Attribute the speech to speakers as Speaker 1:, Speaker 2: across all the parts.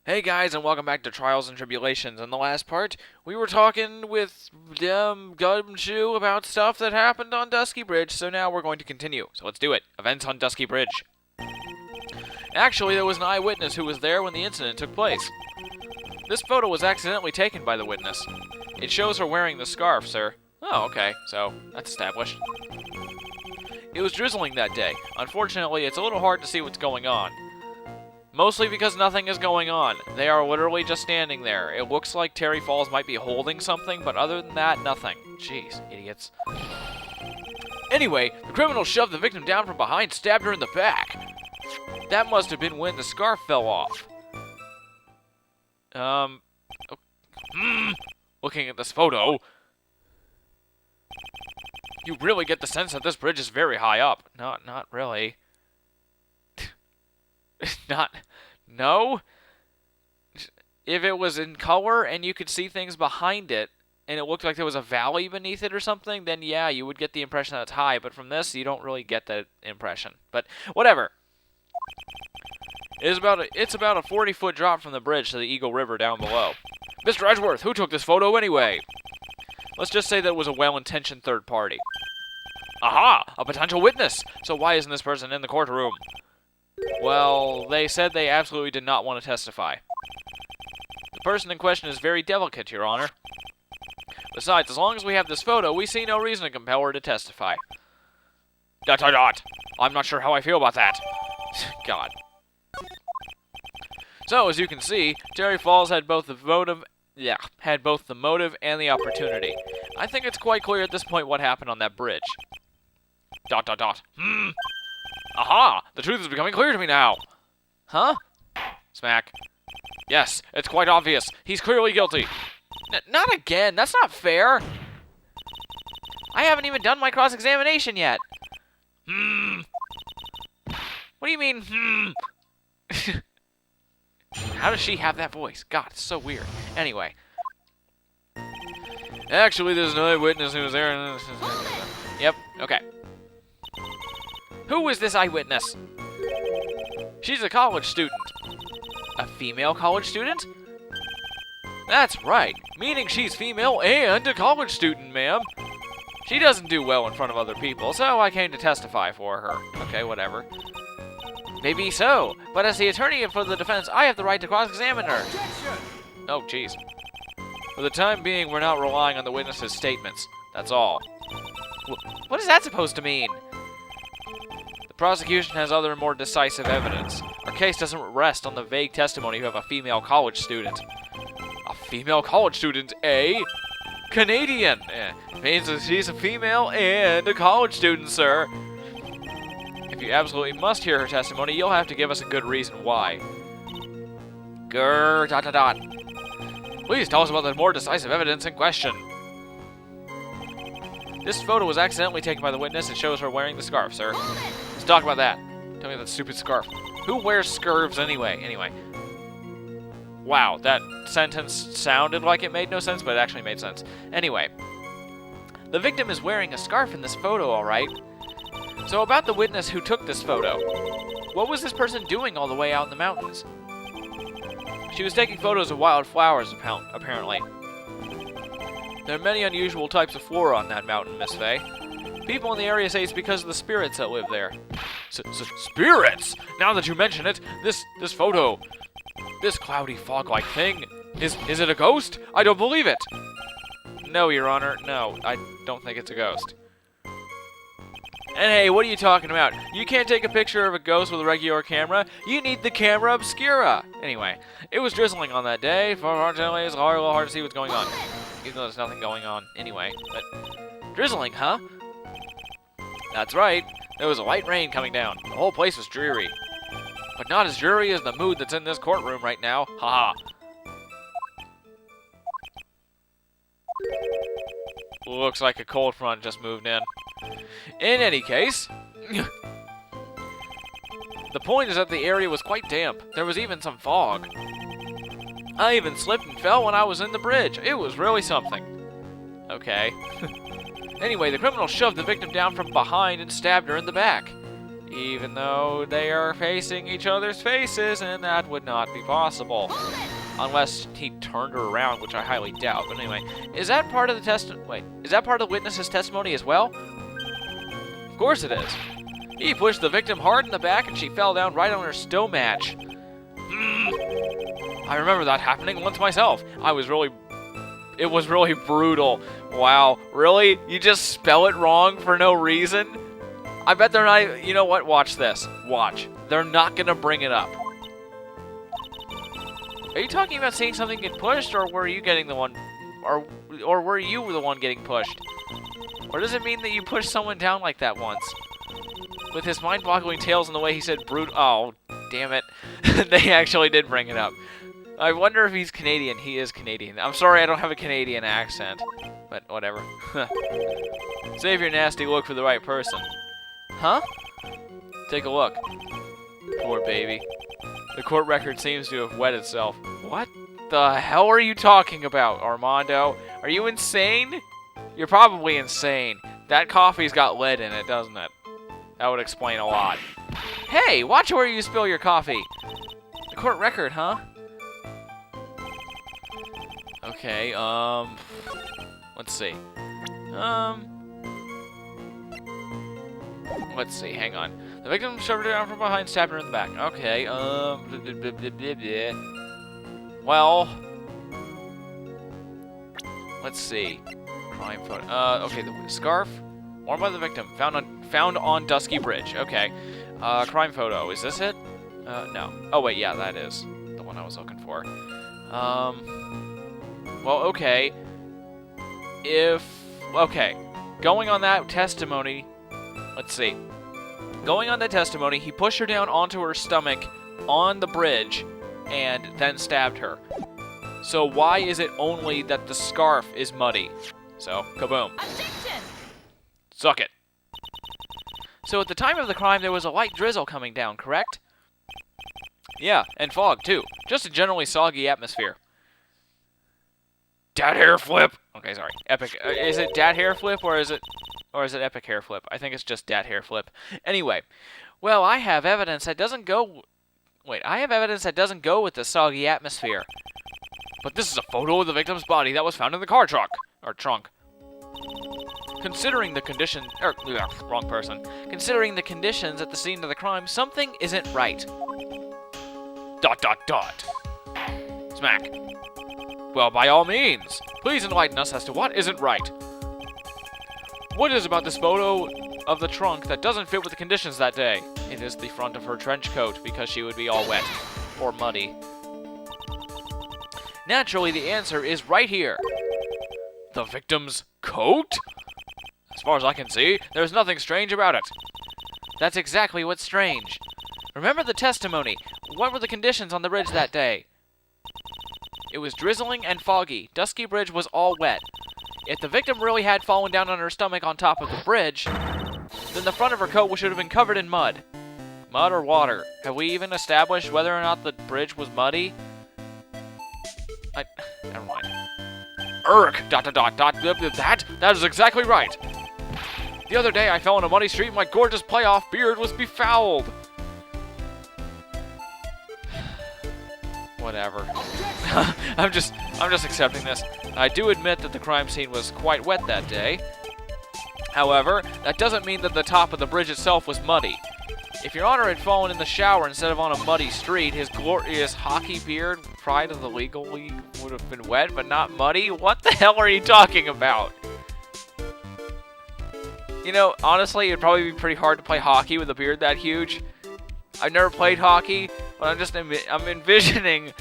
Speaker 1: Hey guys, and welcome back to Trials and Tribulations. In the last part, we were talking with Gumshoe about stuff that happened on Dusky Bridge, so now we're going to continue. So let's do it. Events on Dusky Bridge. Actually, there was an eyewitness who was there when the incident took place. This photo was accidentally taken by the witness. It shows her wearing the scarf, sir. Oh, okay, so that's established. It was drizzling that day. Unfortunately, it's a little hard to see what's going on. Mostly because nothing is going on. They are literally just standing there. It looks like Terry Falls might be holding something, but other than that, nothing. Jeez, idiots. Anyway, the criminal shoved the victim down from behind, stabbed her in the back. That must have been when the scarf fell off. Looking at this photo, you really get the sense that this bridge is very high up. Not really. No? If it was in color and you could see things behind it, and it looked like there was a valley beneath it or something, then yeah, you would get the impression that it's high, but from this, you don't really get that impression. But, whatever. It's about a 40-foot drop from the bridge to the Eagle River down below. Mr. Edgeworth, who took this photo anyway? Let's just say that it was a well-intentioned third party. Aha! A potential witness! So why isn't this person in the courtroom? Well, they said they absolutely did not want to testify. The person in question is very delicate, Your Honor. Besides, as long as we have this photo, we see no reason to compel her to testify. ... I'm not sure how I feel about that. God. So, as you can see, Terry Falls had both the motive and the opportunity. I think it's quite clear at this point what happened on that bridge. ... Aha! The truth is becoming clear to me now! Huh? Smack. Yes, it's quite obvious. He's clearly guilty. Not again! That's not fair! I haven't even done my cross-examination yet! What do you mean, How does she have that voice? God, it's so weird. Anyway. Actually, there's an eyewitness who was there. Yep, okay. Who is this eyewitness? She's a college student. A female college student? That's right, meaning she's female and a college student, ma'am. She doesn't do well in front of other people, so I came to testify for her. Okay, whatever. Maybe so, but as the attorney for the defense, I have the right to cross-examine her. Oh, jeez. For the time being, we're not relying on the witness's statements. That's all. What is that supposed to mean? The prosecution has other more decisive evidence. Our case doesn't rest on the vague testimony of a female college student. A female college student, eh? Canadian! Means that she's a female and a college student, sir. If you absolutely must hear her testimony, you'll have to give us a good reason why. Please tell us about the more decisive evidence in question. This photo was accidentally taken by the witness and shows her wearing the scarf, sir. Let's talk about that. Tell me that stupid scarf. Who wears scarves anyway? Anyway. Wow, that sentence sounded like it made no sense, but it actually made sense. Anyway. The victim is wearing a scarf in this photo, alright? So about the witness who took this photo. What was this person doing all the way out in the mountains? She was taking photos of wild flowers, apparently. There are many unusual types of flora on that mountain, Miss Faye. People in the area say it's because of the spirits that live there. Spirits? Now that you mention it, this photo, this cloudy fog-like thing, is it a ghost? I don't believe it. No, Your Honor, no, I don't think it's a ghost. And hey, what are you talking about? You can't take a picture of a ghost with a regular camera. You need the camera obscura. Anyway, it was drizzling on that day. Unfortunately, it's a little hard to see what's going on. Even though there's nothing going on anyway. But drizzling, huh? That's right. There was a light rain coming down. The whole place was dreary. But not as dreary as the mood that's in this courtroom right now. Haha. Looks like a cold front just moved in. In any case, the point is that the area was quite damp. There was even some fog. I even slipped and fell when I was in the bridge. It was really something. Okay. Anyway, the criminal shoved the victim down from behind and stabbed her in the back. Even though they are facing each other's faces, and that would not be possible. Unless he turned her around, which I highly doubt. But anyway, is that part of the is that part of the witness's testimony as well? Of course it is. He pushed the victim hard in the back and she fell down right on her stomach. I remember that happening once myself. It was really brutal. Wow, really? You just spell it wrong for no reason? I bet they're not, you know what? Watch this. Watch. They're not gonna bring it up. Are you talking about seeing something get pushed, or were you getting the one, or were you the one getting pushed? Or does it mean that you pushed someone down like that once? With his mind-boggling tales and the way he said oh, damn it. They actually did bring it up. I wonder if he's Canadian. He is Canadian. I'm sorry I don't have a Canadian accent, but whatever. Save your nasty look for the right person. Huh? Take a look. Poor baby. The court record seems to have wet itself. What the hell are you talking about, Armando? Are you insane? You're probably insane. That coffee's got lead in it, doesn't it? That would explain a lot. Hey, watch where you spill your coffee. The court record, huh? Okay, let's see. Let's see, hang on. The victim shoved her down from behind, stabbed her in the back. Okay, well, let's see. Crime photo. Okay, the scarf worn by the victim found on Dusky Bridge. Okay. Crime photo. Is this it? No. Oh wait, yeah, that is the one I was looking for. Well, okay. Okay, going on that testimony. Let's see. Going on that testimony, he pushed her down onto her stomach on the bridge and then stabbed her. So why is it only that the scarf is muddy? So, kaboom.
Speaker 2: Objection!
Speaker 1: Suck it. So at the time of the crime, there was a light drizzle coming down, correct? Yeah, and fog, too. Just a generally soggy atmosphere. Dat hair flip! Okay, sorry. Epic. Is it dat hair flip, or is it epic hair flip? I think it's just dat hair flip. Anyway, well, I have evidence that doesn't go... Wait, I have evidence that doesn't go with the soggy atmosphere. But this is a photo of the victim's body that was found in the car trunk. Or trunk. Considering the condition... wrong person. Considering the conditions at the scene of the crime, something isn't right. ... Smack. Well, by all means, please enlighten us as to what isn't right. What is about this photo of the trunk that doesn't fit with the conditions that day? It is the front of her trench coat, because she would be all wet. Or muddy. Naturally, the answer is right here. The victim's coat? As far as I can see, there's nothing strange about it. That's exactly what's strange. Remember the testimony. What were the conditions on the bridge that day? It was drizzling and foggy. Dusky Bridge was all wet. If the victim really had fallen down on her stomach on top of the bridge, then the front of her coat should have been covered in mud. Mud or water? Have we even established whether or not the bridge was muddy? Never mind. That is exactly right. The other day I fell in a muddy street and my gorgeous playoff beard was befouled. Whatever. I'm just accepting this. I do admit that the crime scene was quite wet that day. However, that doesn't mean that the top of the bridge itself was muddy. If Your Honor had fallen in the shower instead of on a muddy street, his glorious hockey beard, pride of the legal league, would have been wet but not muddy? What the hell are you talking about? You know, honestly, it'd probably be pretty hard to play hockey with a beard that huge. I've never played hockey, but I'm envisioning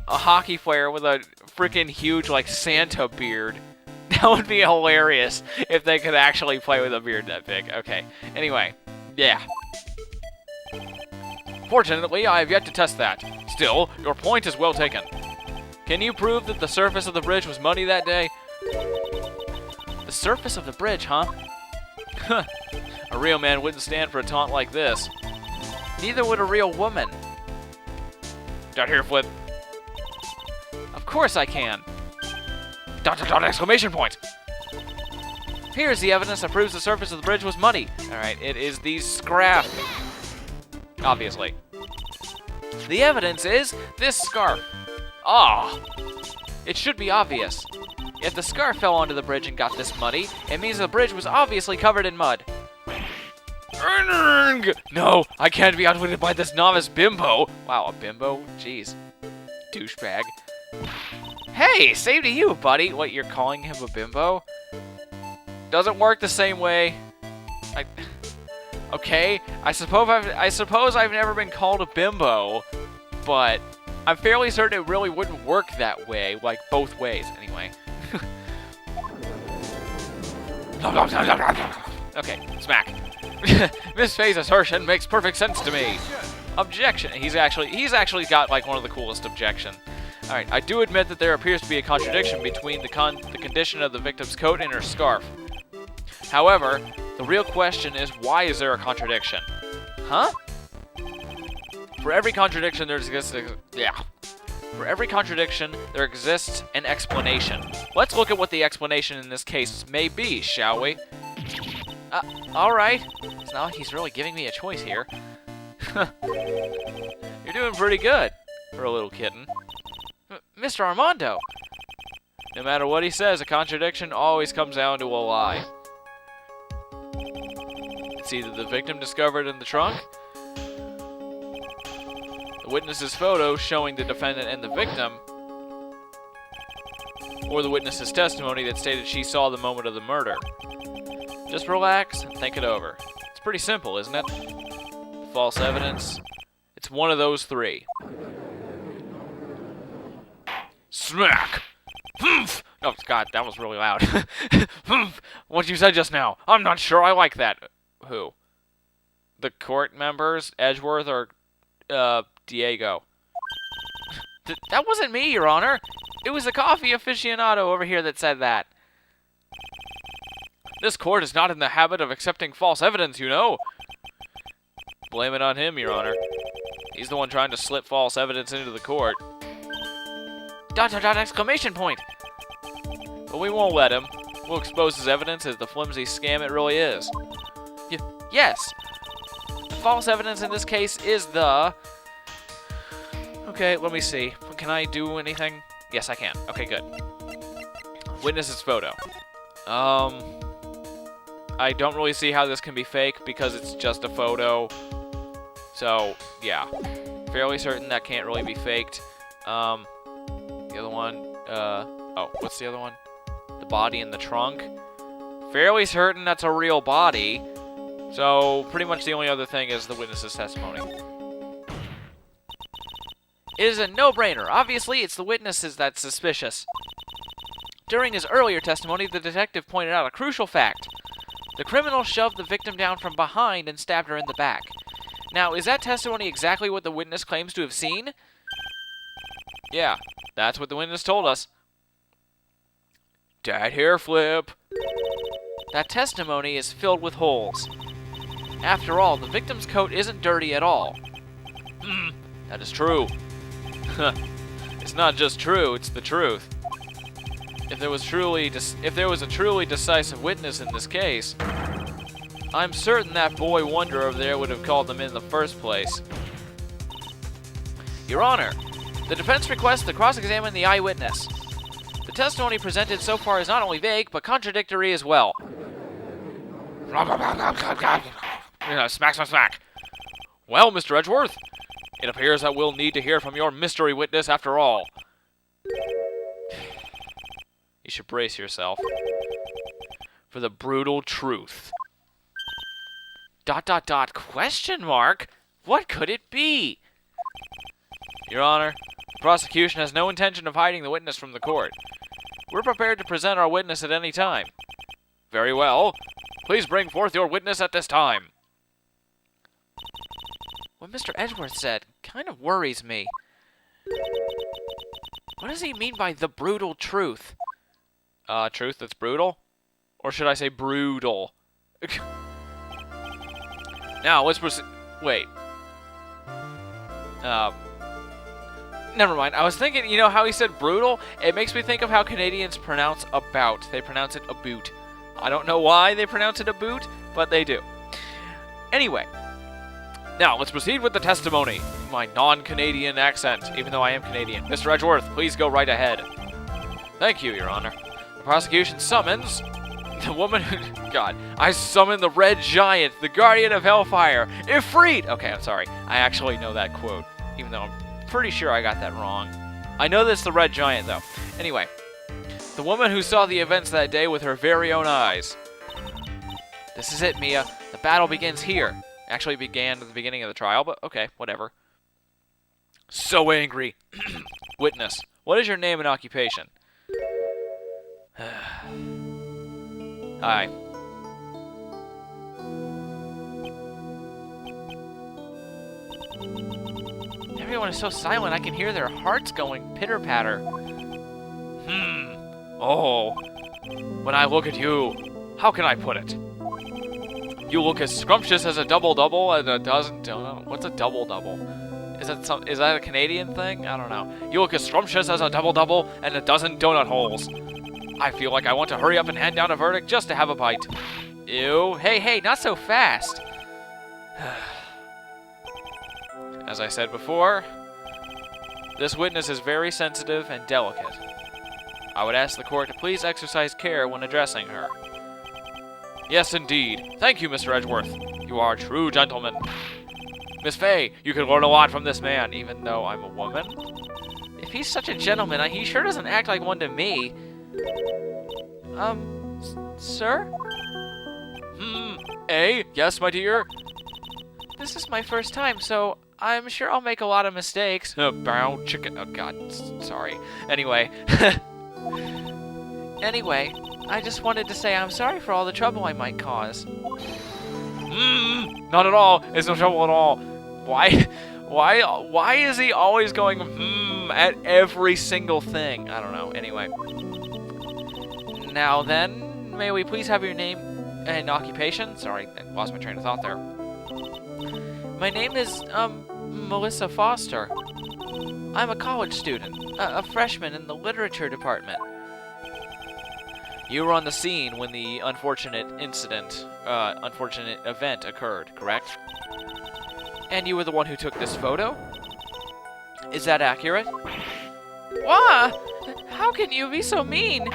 Speaker 1: a hockey player with a freaking huge, like, Santa beard. That would be hilarious if they could actually play with a beard that big. Okay, anyway, yeah. Fortunately, I have yet to test that. Still, your point is well taken. Can you prove that the surface of the bridge was muddy that day? The surface of the bridge, huh? A real man wouldn't stand for a taunt like this. Neither would a real woman. Dot here, flip. Of course I can. ... exclamation point. Here's the evidence that proves the surface of the bridge was muddy. Alright, it is the scrap. obviously. The evidence is this scarf. Ah! It should be obvious. If the scarf fell onto the bridge and got this muddy, it means the bridge was obviously covered in mud. No, I can't be outwitted by this novice bimbo. Wow, a bimbo? Jeez. Douchebag. Hey, same to you, buddy. What, you're calling him a bimbo? Doesn't work the same way. Okay, I suppose I've never been called a bimbo, but I'm fairly certain it really wouldn't work that way, like both ways, anyway. Okay, smack. Miss Faye's assertion makes perfect sense to me. Objection. He's actually got like one of the coolest objections. All right, I do admit that there appears to be a contradiction between the condition of the victim's coat and her scarf. However, the real question is, why is there a contradiction? Huh? For every contradiction, there exists an explanation. Let's look at what the explanation in this case may be, shall we? Alright. It's not like he's really giving me a choice here. You're doing pretty good for a little kitten. Mr. Armando! No matter what he says, a contradiction always comes down to a lie. It's either the victim discovered in the trunk, the witness's photo showing the defendant and the victim, or the witness's testimony that stated she saw the moment of the murder. Just relax and think it over. It's pretty simple, isn't it? False evidence. It's one of those three. Smack! Humph! Oh, God, that was really loud. Humph! What you said just now. I'm not sure I like that. Who? The court members? Edgeworth or, Diego? That wasn't me, Your Honor. It was a coffee aficionado over here that said that. This court is not in the habit of accepting false evidence, you know. Blame it on him, Your Honor. He's the one trying to slip false evidence into the court. ... exclamation point! But we won't let him. We'll expose his evidence as the flimsy scam it really is. Yes! The false evidence in this case is the... Okay, let me see. Can I do anything? Yes, I can. Okay, good. Witness's photo. I don't really see how this can be fake because it's just a photo. So, yeah. Fairly certain that can't really be faked. The other one, oh, what's the other one? The body in the trunk. Fairly certain that's a real body. So, pretty much the only other thing is the witness's testimony. It is a no-brainer. Obviously, it's the witnesses that's suspicious. During his earlier testimony, the detective pointed out a crucial fact. The criminal shoved the victim down from behind and stabbed her in the back. Now, is that testimony exactly what the witness claims to have seen? Yeah, that's what the witness told us. Dad hair flip. That testimony is filled with holes. After all, the victim's coat isn't dirty at all. That is true. It's not just true, it's the truth. If there was a truly decisive witness in this case, I'm certain that boy wonder over there would have called them in the first place. Your Honor, the defense requests to cross-examine the eyewitness. The testimony presented so far is not only vague, but contradictory as well. Smack, smack, smack. Well, Mr. Edgeworth, it appears that we'll need to hear from your mystery witness after all. You should brace yourself for the brutal truth. ... question mark? What could it be? Your Honor, the prosecution has no intention of hiding the witness from the court. We're prepared to present our witness at any time. Very well. Please bring forth your witness at this time. What Mr. Edgeworth said kind of worries me. What does he mean by the brutal truth? Truth that's brutal? Or should I say brutal? Now, let's proceed. Wait. Never mind. I was thinking, you know how he said brutal? It makes me think of how Canadians pronounce about. They pronounce it a boot. I don't know why they pronounce it a boot, but they do. Anyway. Now, let's proceed with the testimony. My non-Canadian accent, even though I am Canadian. Mr. Edgeworth, please go right ahead. Thank you, Your Honor. The prosecution summons the woman who... God. I summon the Red Giant, the Guardian of Hellfire, Ifrit! Okay, I'm sorry. I actually know that quote, even though I'm pretty sure I got that wrong. I know this is the Red Giant, though. Anyway. The woman who saw the events that day with her very own eyes. This is it, Mia. The battle begins here. Actually began at the beginning of the trial, but okay, whatever. So angry. Witness. What is your name and occupation? Hi. Everyone is so silent I can hear their hearts going pitter-patter. Oh. When I look at you, how can I put it? You look as scrumptious as a double-double and a dozen... What's a double-double? Is that a Canadian thing? I don't know. You look as scrumptious as a double-double and a dozen donut holes. I feel like I want to hurry up and hand down a verdict just to have a bite. Ew. Hey, not so fast. As I said before, this witness is very sensitive and delicate. I would ask the court to please exercise care when addressing her. Yes, indeed. Thank you, Mr. Edgeworth. You are a true gentleman. Miss Fay, you can learn a lot from this man, even though I'm a woman. If he's such a gentleman, he sure doesn't act like one to me. Sir? Yes, my dear? This is my first time, so I'm sure I'll make a lot of mistakes. Bow chicken. Oh, God. Sorry. Anyway. Anyway, I just wanted to say I'm sorry for all the trouble I might cause. Not at all. It's no trouble at all. Why is he always going at every single thing? I don't know. Anyway. Now then, may we please have your name and occupation? Sorry, I lost my train of thought there. My name is, Melissa Foster. I'm a college student, a freshman in the literature department. You were on the scene when the unfortunate event occurred, correct? And you were the one who took this photo? Is that accurate? What? How can you be so mean?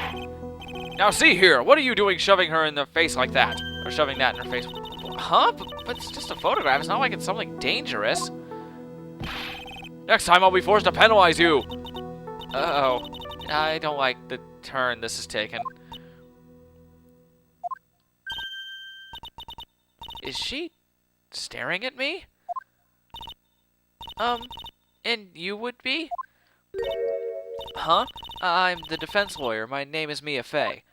Speaker 1: Now see here, what are you doing shoving her in the face like that? Or shoving that in her face? Huh? But it's just a photograph. It's not like it's something dangerous. Next time I'll be forced to penalize you. Uh-oh. I don't like the turn this is taking. Is she staring at me? And you would be? Huh? I'm the defense lawyer. My name is Mia Fay.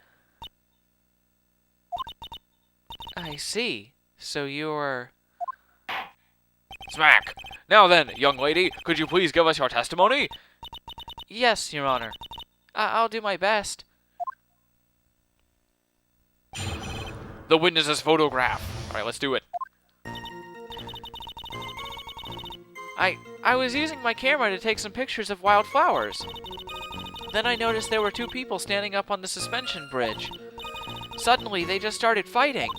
Speaker 1: I see. So you're... Smack! Now then, young lady, could you please give us your testimony? Yes, Your Honor. I'll do my best. The witness's photograph. Alright, let's do it. I was using my camera to take some pictures of wildflowers. Then I noticed there were two people standing up on the suspension bridge. Suddenly, they just started fighting.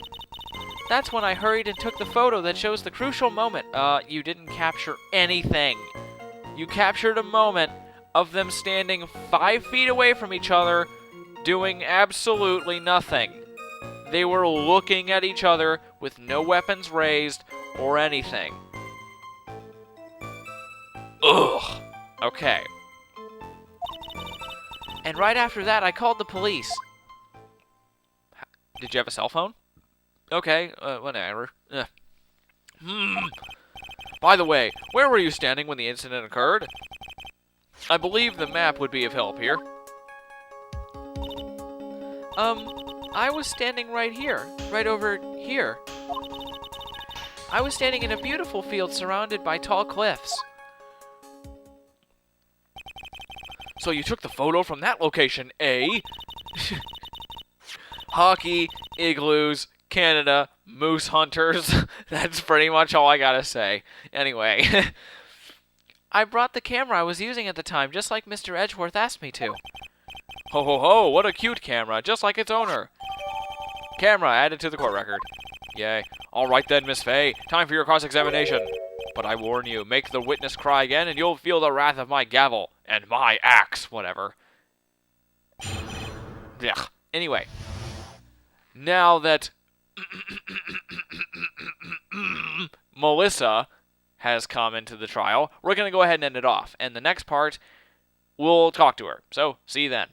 Speaker 1: That's when I hurried and took the photo that shows the crucial moment. You didn't capture anything. You captured a moment of them standing 5 feet away from each other, doing absolutely nothing. They were looking at each other with no weapons raised or anything. Ugh. Okay. And right after that, I called the police. Did you have a cell phone? Okay, whatever. By the way, where were you standing when the incident occurred? I believe the map would be of help here. I was standing right here. Right over here. I was standing in a beautiful field surrounded by tall cliffs. So you took the photo from that location, eh? Hockey, igloos, Canada, moose hunters. That's pretty much all I gotta say. Anyway. I brought the camera I was using at the time, just like Mr. Edgeworth asked me to. Ho ho ho, what a cute camera, just like its owner. Camera added to the court record. Yay. Alright then, Miss Fay, time for your cross-examination. But I warn you, make the witness cry again, and you'll feel the wrath of my gavel and my axe, whatever. Ugh. Anyway, now that Melissa has come into the trial, we're going to go ahead and end it off. And the next part, we'll talk to her. So, see you then.